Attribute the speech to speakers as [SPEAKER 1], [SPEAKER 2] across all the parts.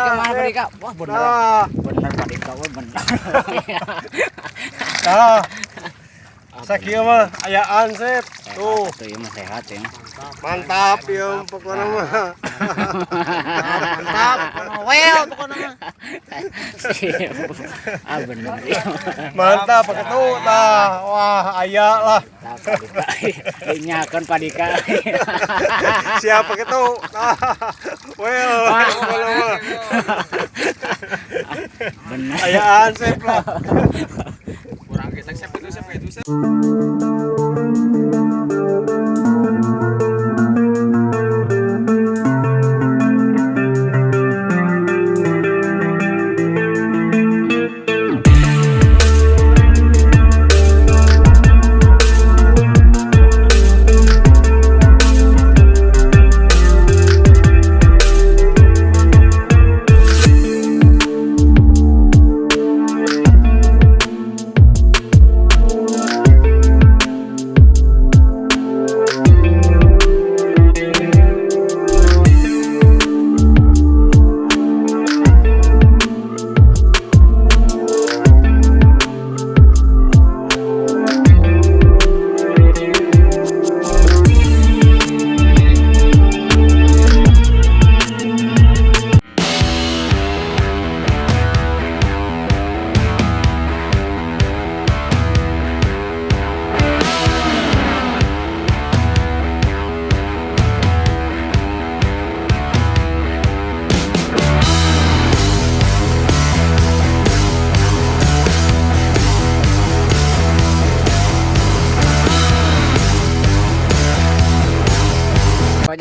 [SPEAKER 1] Dika mana Pak Dika? Wah bener. Bener Pak Dika, wah bener.
[SPEAKER 2] Nah, sakieu mah aya ansep. Tuh.
[SPEAKER 1] Tuh ieu mah sehat ya.
[SPEAKER 2] Mantap ya pokoknya mah.
[SPEAKER 1] Mantap, well pokoknya mah. Ah bener.
[SPEAKER 2] Mantap pakai tuh tah. Wah, aya lah.
[SPEAKER 1] Tah Pak Dika. Nyakeun Pak Dika.
[SPEAKER 2] Siap pakai tuh. Tah. Well, pokoknya mah.
[SPEAKER 1] Bener.
[SPEAKER 2] Aya ansep lah.
[SPEAKER 3] Kurang kita siap itu.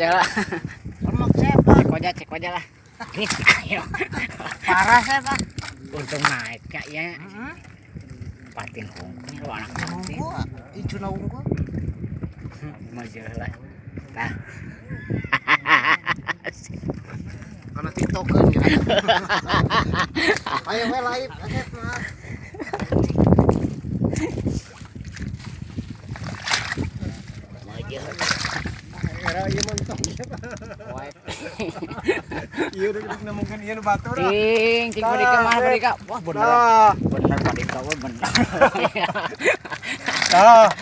[SPEAKER 1] Lah. Cek aja lah. Ini ayo.
[SPEAKER 4] Parah saya Pak.
[SPEAKER 1] Untung naik kak ya. Patin hongkong lu anak patin.
[SPEAKER 4] Icuna unggul.
[SPEAKER 1] Maju lah. Tah.
[SPEAKER 4] Karena tiktokan ya. Ayo we live asep mah.
[SPEAKER 1] Maju.
[SPEAKER 2] Era ieu mantap. Ieu udah mungkin ieu batur.
[SPEAKER 1] Cing Pak Dika mana Pak Dika? Wah bener. Bener Pak Dika, wah bener.
[SPEAKER 2] Nah,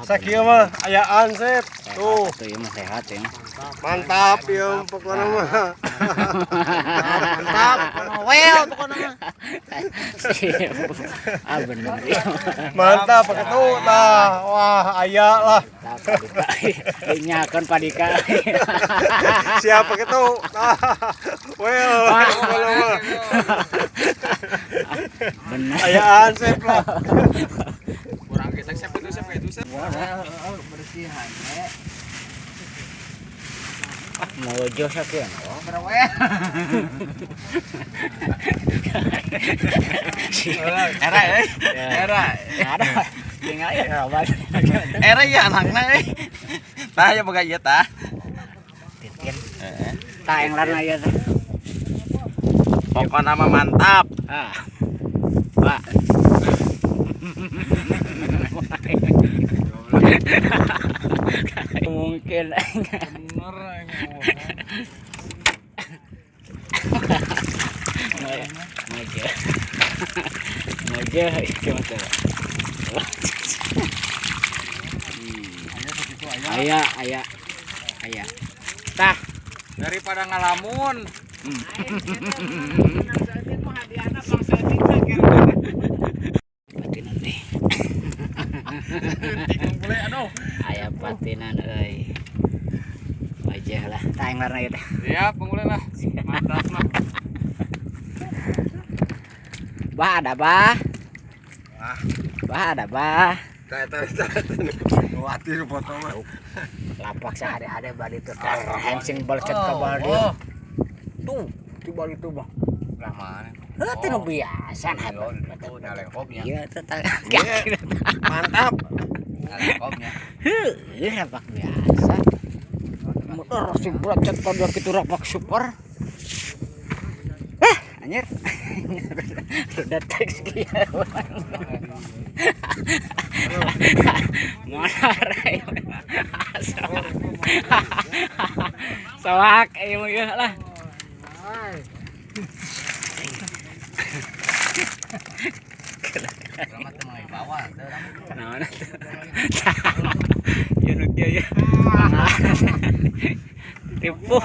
[SPEAKER 2] sakieu mah aya ansep. Tuh.
[SPEAKER 1] Tuh ieu mah sehat ya.
[SPEAKER 2] Mantap ya pokoknya mah.
[SPEAKER 4] Mantap, well pokoknya mah.
[SPEAKER 1] Ah bener.
[SPEAKER 2] Mantap pakai tuh tah. Wah, aya lah.
[SPEAKER 1] Tah Pak Dika. Nyakeun Pak Dika.
[SPEAKER 2] Siap pakai tuh. Tah. Well, pokoknya mah.
[SPEAKER 1] Bener.
[SPEAKER 2] Aya ansep lah.
[SPEAKER 3] Kurang kita siap itu.
[SPEAKER 4] Bersihan
[SPEAKER 1] Mojo sakeun. Oh,
[SPEAKER 4] we.
[SPEAKER 3] Era
[SPEAKER 1] ada. Tinggal ya Pak.
[SPEAKER 3] Era ya anakna tah ya boga ieu tah.
[SPEAKER 1] Titin. Tah yang larna ieu teh.
[SPEAKER 3] Pokokna mah mantap.
[SPEAKER 1] Ah. Pak. Mungkin
[SPEAKER 3] Bener
[SPEAKER 1] Mojo itu betul. Aya. Tah
[SPEAKER 3] daripada ngalamun.
[SPEAKER 1] Patinan teh. Aya patinan euy. Wajah lah, tah yang warna ieu teh.
[SPEAKER 3] Siap pengulen lah. Mantap lah.
[SPEAKER 1] Bah ada bah. Bah ada bah.
[SPEAKER 2] Tah. Kuatir foto mah.
[SPEAKER 1] Lapak sehari-hari balik tuh hensing balcet ke balik. Tuh, di balik tuh bang.
[SPEAKER 3] Lah mana?
[SPEAKER 1] Itu nu biasa nah.
[SPEAKER 3] Itu nyalekopnya.
[SPEAKER 1] Iya, tetangga.
[SPEAKER 3] Mantap. Nyalekopnya.
[SPEAKER 1] Heuh, lapak biasa. Motor si balcet pada kitu lapak super. Anjir. Udah teks kieu. Motor. Sawak ieu mah lah.
[SPEAKER 3] Selamat mga ibawa.
[SPEAKER 1] Kenapa tuh? Yun dia ya. Tipu.